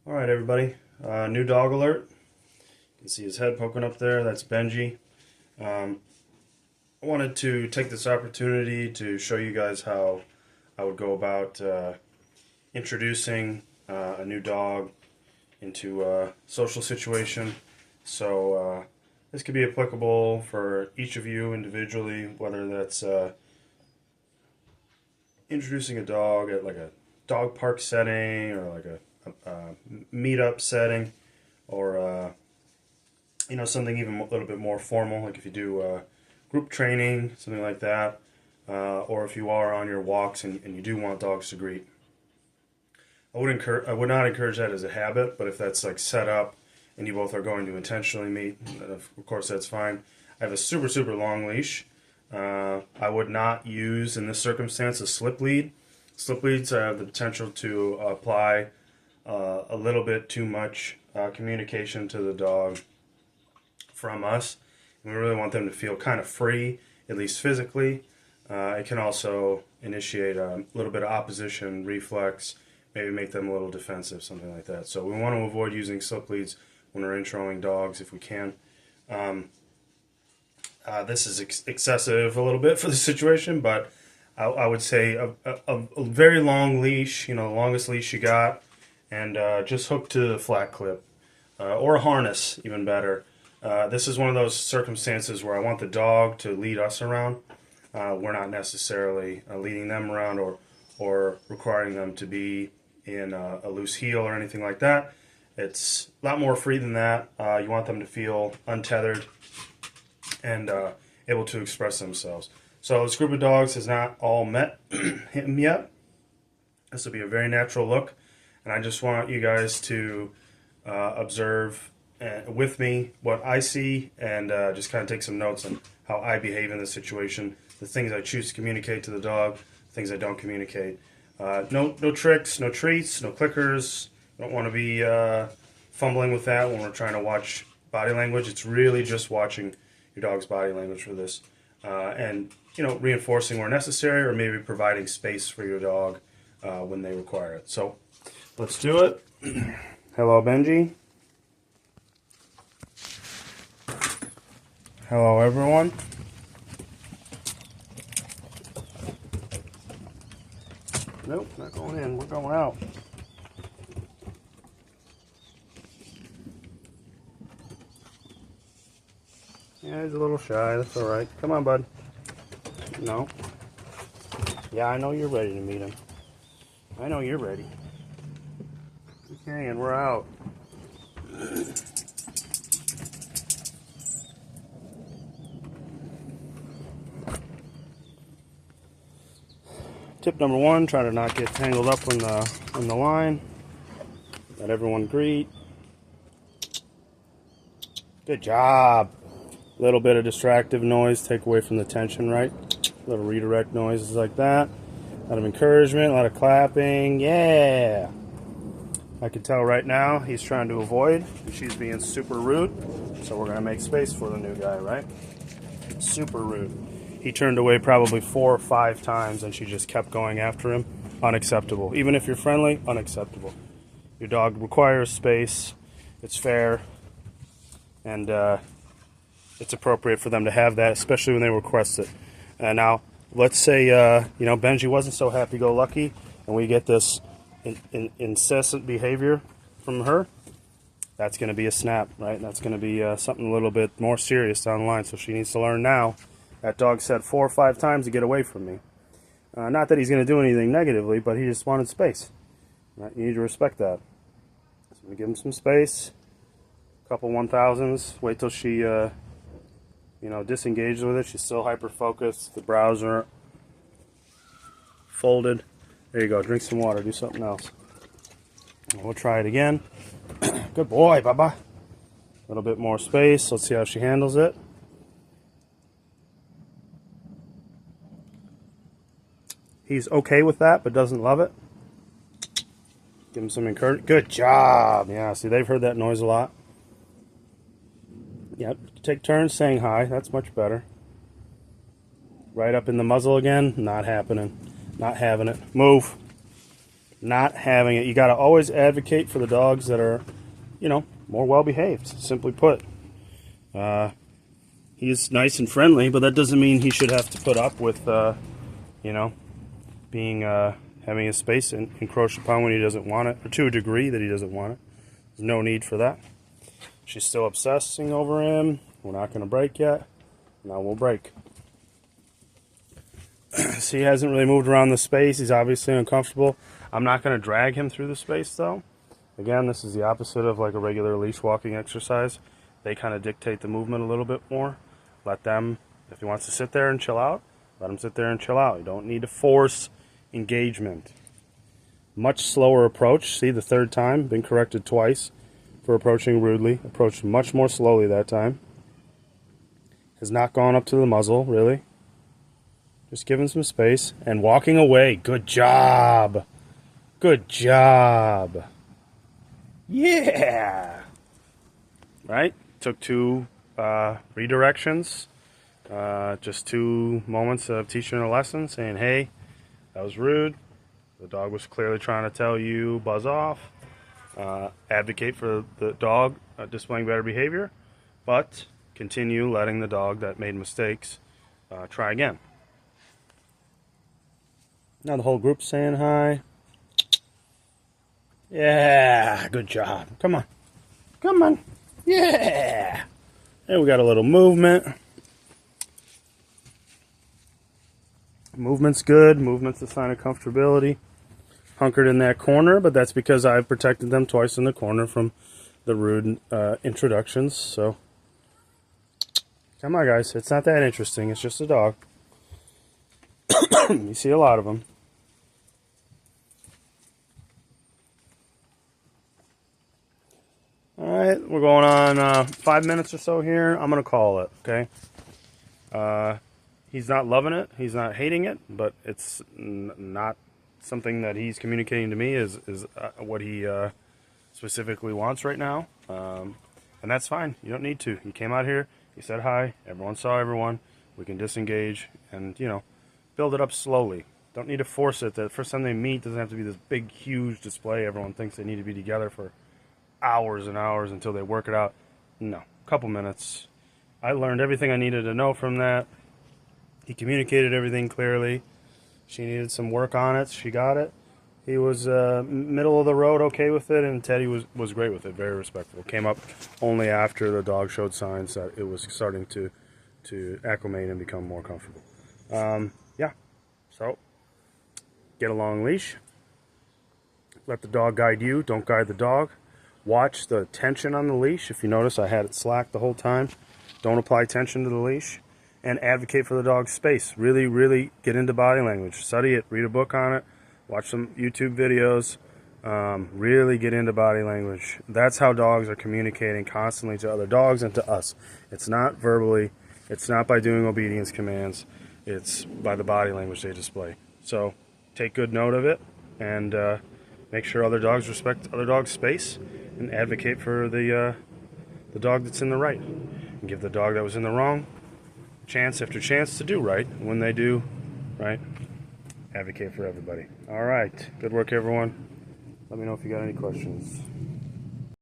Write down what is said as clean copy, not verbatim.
Alright everybody, new dog alert. You can see his head poking up there, that's Benji. I wanted to take this opportunity to show you guys how I would go about introducing a new dog into a social situation. So this could be applicable for each of you individually, whether that's introducing a dog at like a dog park setting or like a meetup setting, or something even a little bit more formal, like if you do group training, something like that, or if you are on your walks and you do want dogs to greet. I would not encourage that as a habit, but if that's like set up and you both are going to intentionally meet, of course that's fine. I have a super long leash. I would not use in this circumstance a slip lead. Slip leads have the potential to apply a little bit too much communication to the dog from us. And we really want them to feel kind of free, at least physically. It can also initiate a little bit of opposition reflex, maybe make them a little defensive, something like that. So we want to avoid using slip leads when we're introing dogs if we can. This is excessive a little bit for the situation, but I would say a very long leash, the longest leash you got, and just hook to the flat clip, or a harness, even better. This is one of those circumstances where I want the dog to lead us around. We're not necessarily leading them around or requiring them to be in a loose heel or anything like that. It's a lot more free than that. You want them to feel untethered and able to express themselves. So this group of dogs has not all met him yet. This will be a very natural look, and I just want you guys to observe with me what I see, and just kind of take some notes on how I behave in this situation, the things I choose to communicate to the dog, the things I don't communicate. No tricks, no treats, no clickers. Don't want to be fumbling with that when we're trying to watch body language. It's really just watching your dog's body language for this, and reinforcing where necessary, or maybe providing space for your dog when they require it. So let's do it. Hello, Benji. Hello, everyone. Nope, not going in. We're going out. Yeah, he's a little shy. That's all right. Come on, bud. No. Yeah, I know you're ready to meet him. I know you're ready. Okay, and we're out. Tip number one, try to not get tangled up in the line. Let everyone greet. Good job. A little bit of distractive noise, take away from the tension, right? A little redirect noises like that. A lot of encouragement, a lot of clapping. Yeah. I can tell right now he's trying to avoid. She's being super rude. So we're going to make space for the new guy, right? Super rude. He turned away probably 4 or 5 times and she just kept going after him. Unacceptable. Even if you're friendly, unacceptable. Your dog requires space. It's fair. And it's appropriate for them to have that, especially when they request it. Now, let's say, Benji wasn't so happy-go-lucky, and we get this incessant behavior from her. That's going to be a snap, right? That's going to be something a little bit more serious down the line, so she needs to learn now. That dog said 4 or 5 times to get away from me. Not that he's going to do anything negatively, but he just wanted space. Right? You need to respect that. So we give him some space. Couple 1000s. Wait till she, disengages with it. She's still hyper-focused. The brows are folded. There you go. Drink some water. Do something else. We'll try it again. Good boy, Baba. A little bit more space. Let's see how she handles it. He's okay with that, but doesn't love it. Give him some encouragement. Good job. Yeah, see, they've heard that noise a lot. Yep, take turns saying hi. That's much better. Right up in the muzzle again. Not happening. Not having it. Move. not having it. You got to always advocate for the dogs that are, more well behaved. Simply put, he's nice and friendly, but that doesn't mean he should have to put up with, being having his space encroached upon when he doesn't want it, or to a degree that he doesn't want it. There's no need for that. She's still obsessing over him. We're not going to break yet. Now we'll break. So he hasn't really moved around the space. He's obviously uncomfortable. I'm not going to drag him through the space, though. Again, this is the opposite of like a regular leash walking exercise. They kind of dictate the movement a little bit more. Let them, if he wants to sit there and chill out, let him sit there and chill out. You don't need to force engagement. Much slower approach. See, the third time, been corrected twice for approaching rudely. Approached much more slowly that time. Has not gone up to the muzzle, really. Just giving some space and walking away. Good job. Good job. Yeah. Right? Took 2 redirections. Just 2 moments of teaching a lesson, saying, hey, that was rude. The dog was clearly trying to tell you, buzz off. Advocate for the dog displaying better behavior, but continue letting the dog that made mistakes try again. Now the whole group's saying hi. Yeah, good job. Come on. Come on. Yeah. And we got a little movement. Movement's good. Movement's a sign of comfortability. Hunkered in that corner, but that's because I've protected them twice in the corner from the rude introductions. So, come on, guys. It's not that interesting. It's just a dog. You see a lot of them. All right, we're going on 5 minutes or so here. I'm going to call it, okay? He's not loving it. He's not hating it, but it's not something that he's communicating to me is what he specifically wants right now. And that's fine. You don't need to. You came out here. You said hi. Everyone saw everyone. We can disengage and, build it up slowly. Don't need to force it. The first time they meet doesn't have to be this big, huge display. Everyone thinks they need to be together for hours and hours until they work it out. No, a couple minutes. I learned everything I needed to know from that. He communicated everything clearly. She needed some work on it. She got it. He was middle of the road, okay with it, and Teddy was great with it, very respectful. Came up only after the dog showed signs that it was starting to acclimate and become more comfortable. Yeah, so get a long leash. Let the dog guide you. Don't guide the dog. Watch the tension on the leash. If you notice, I had it slack the whole time. Don't apply tension to the leash. And advocate for the dog's space. Really, really get into body language. Study it. Read a book on it. Watch some YouTube videos. Really get into body language. That's how dogs are communicating constantly to other dogs and to us. It's not verbally. It's not by doing obedience commands. It's by the body language they display. So take good note of it and make sure other dogs respect other dogs' space and advocate for the dog that's in the right. And give the dog that was in the wrong chance after chance to do right. When they do right, advocate for everybody. All right. Good work, everyone. Let me know if you got any questions.